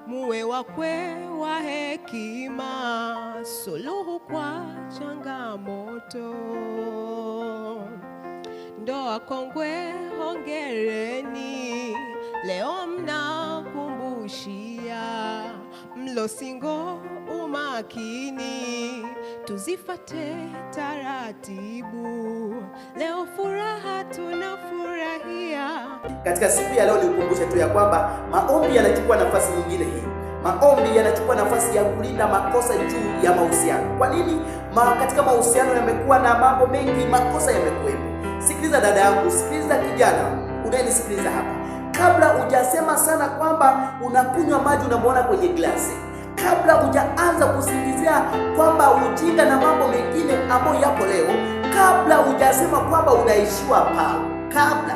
muwe wakwe wa hekima, suluhu kwa changamoto. Ndoa kongwe hongereni, leo mnakumbushia, mlo singo umakini, tuzifate taratibu, leo furaha tunafurahia. Katika siku ya leo nikukumbushe tu ya kwamba maombi yanachukua nafasi nyingine hii. Maombi yanachukua nafasi ya kulinda makosa juu ya mahusiano. Kwa nini? Katika mahusiano yamekuwa na mambo mengi, makosa yamekuwepo. Sikiliza dada yangu, sikiliza kijana unayenisikiliza hapa. Kabla hujasema sana kwamba unakunywa maji unamwona kwenye glasi, kabla hujaanza kusingizia kwamba ujinga na mambo mengine ambayo yapo leo, kabla hujasema kwamba unaishiwa pao, kabla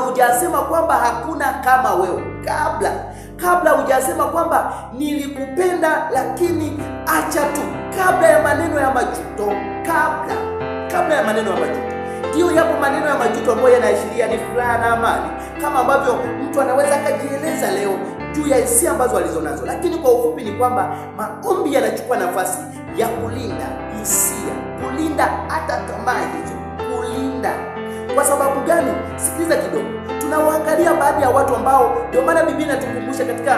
hujasema kwamba hakuna kama wewe, kabla hujasema kwamba nilikupenda lakini acha tu, kabla ya maneno ya majuto, kabla ya maneno ya majuto. Ndio yapo maneno ya majuto ambayo yanaashiria ni furaha na amani, kama ambavyo mtu anaweza akajieleza leo juu ya hisia ambazo alizonazo. Lakini kwa ufupi ni kwamba maombi yanachukua nafasi ya kulinda hisia, kulinda hata tamaa hizo, kulinda. Kwa sababu gani? Sikiliza kidogo. Tunawaangalia baadhi ya watu ambao, ndio maana Biblia inatukumbusha katika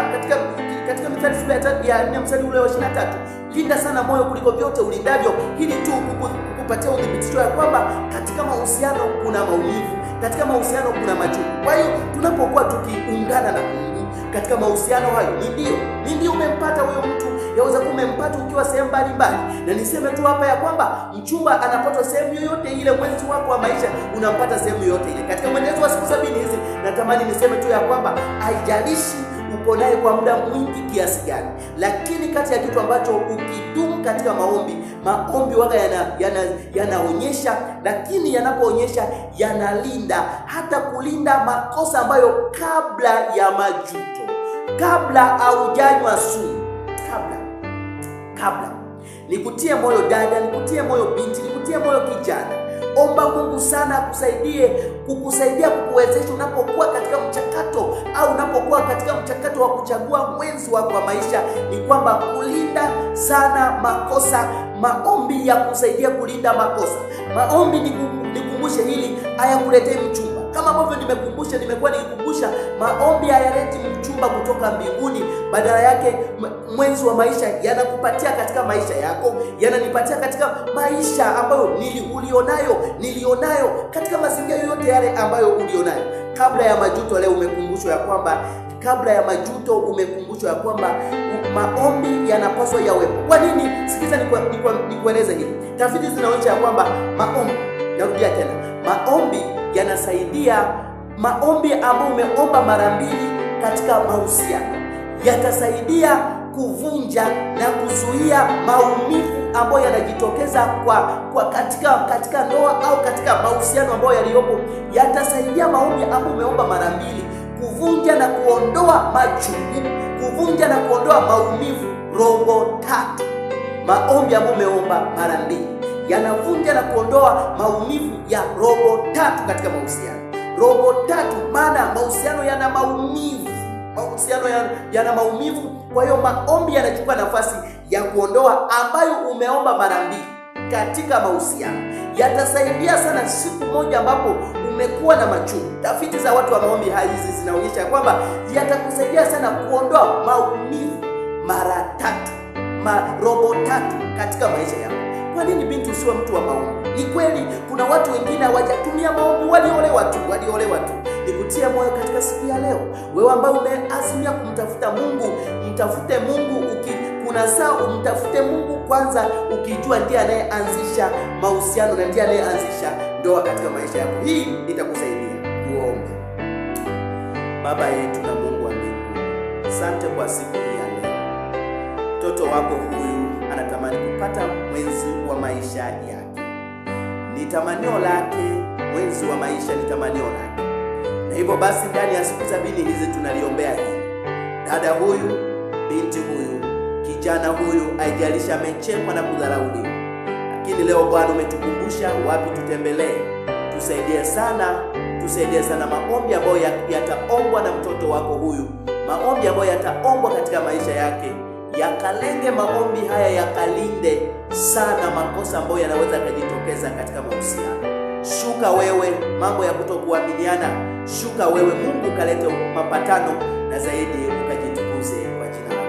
Mithali sura ya 4 mstari ule wa 23, linda sana moyo kuliko vyote ulindavyo, ili tu kukupatia udhibitisho ya kwamba katika mahusiano kuna maumivu, katika mahusiano kuna machungu. Kwa hiyo tunapokuwa tukiungana na Mungu katika mahusiano hayo, ni ndio umempata huyo mtu, yaweza kuwa umempata ukiwa sehemu mbalimbali. Na niseme tu hapa ya kwamba mchumba anapata sehemu yoyote ile, mwenzi wako wa maisha unampata sehemu yoyote ile. Katika mwendelezo wa siku 70 hizi, natamani niseme tu ya kwamba haijalishi uko naye kwa muda mwingi kiasi gani, lakini kati ya kitu ambacho ukidumu katika maombi waga yanaonyesha, lakini yanapoonyesha yanalinda, hata kulinda makosa ambayo kabla ya majuto, kabla haujanywa sumu, kabla. Nikutie moyo dada, nikutie moyo binti, nikutie moyo kijana. Omba Mungu sana kukusaidia kukuwezesha unapokuwa katika mchakato, au unapokuwa katika mchakato wa kuchagua mwenzi wako wa maisha, ni kwamba kulinda sana makosa. Maombi ya kusaidia kulinda makosa. Maombi nikumbushe hili, hayakuletei mchumba. Kama ambavyo nimekuwa nikikumbusha, maombi hayaleti mchumba kutoka mbinguni. Badala yake mwenzi wa maisha yanakupatia katika maisha yako, yananipatia katika maisha ambayo nilionayo katika mazingira yote yale ambayo ulionayo. Kabla ya majuto, leo umekumbushwa ya kwamba maombi yanapaswa yawepo. Kwa nini? Sikiza nikueleze hili. Tafiti zinaonyesha ya kwamba narudia tena, maombi yanasaidia. Maombi ambayo umeomba mara mbili katika mahusiano yatasaidia kuvunja na kuzuia maumivu ambayo yanajitokeza katika ndoa au katika mahusiano ambayo yaliyopo. Yatasaidia maombi ambayo umeomba mara mbili kuvunja na kuondoa machungu, kuvunja na kuondoa maumivu robo tatu. Maombi ambayo umeomba mara mbili yanavunja na kuondoa maumivu ya robo tatu katika mahusiano. Robo tatu, maana mahusiano yana maumivu. Kwa hiyo maombi yanachukua nafasi ya kuondoa ambayo umeomba mara mbili katika mahusiano. Yatasaidia sana siku moja ambapo umekuwa na machungu. Tafiti za watu wa maombi hizi zinaonyesha kwamba yatakusaidia sana kuondoa maumivu robo tatu katika maisha yako. Kwa nini binti usiwe mtu wa maombi? Ni kweli kuna watu wengine hawajatumia maombi, waliolewa tu. Nikutie moyo katika siku ya leo, wewe ambaye umeazimia kumtafuta Mungu, mtafute Mungu. Kuna saa umtafute Mungu kwanza, ukijua ndiye anayeanzisha mahusiano na ndiye anayeanzisha ndoa katika maisha yako. Hii itakusaidia. Tuombe. Baba yetu na Mungu wa mbinguni, asante kwa siku hii ya leo. Mtoto wako huyu anatamani kupata mwenzi wa maisha yake. Ni tamanio lake, mwenzi wa maisha ni tamanio lake. Na hivyo basi ndani ya siku 70 hizi tunaliombea hili. Dada huyu, binti huyu, kijana huyu, haijalishi amechekwa na kudharauliwa, lakini leo Bwana umetukumbusha wapi tutembelee. Tusaidie sana maombi ambayo yataombwa na mtoto wako huyu maombi ambayo yataombwa katika maisha yake yakalenge maombi haya, yakalinde sana makosa ambayo yanaweza kujitokeza katika mahusiano. Shuka wewe mambo ya kutokuaminiana, shuka wewe Mungu kalete mapatano na zaidi ukajitukuze kwa jina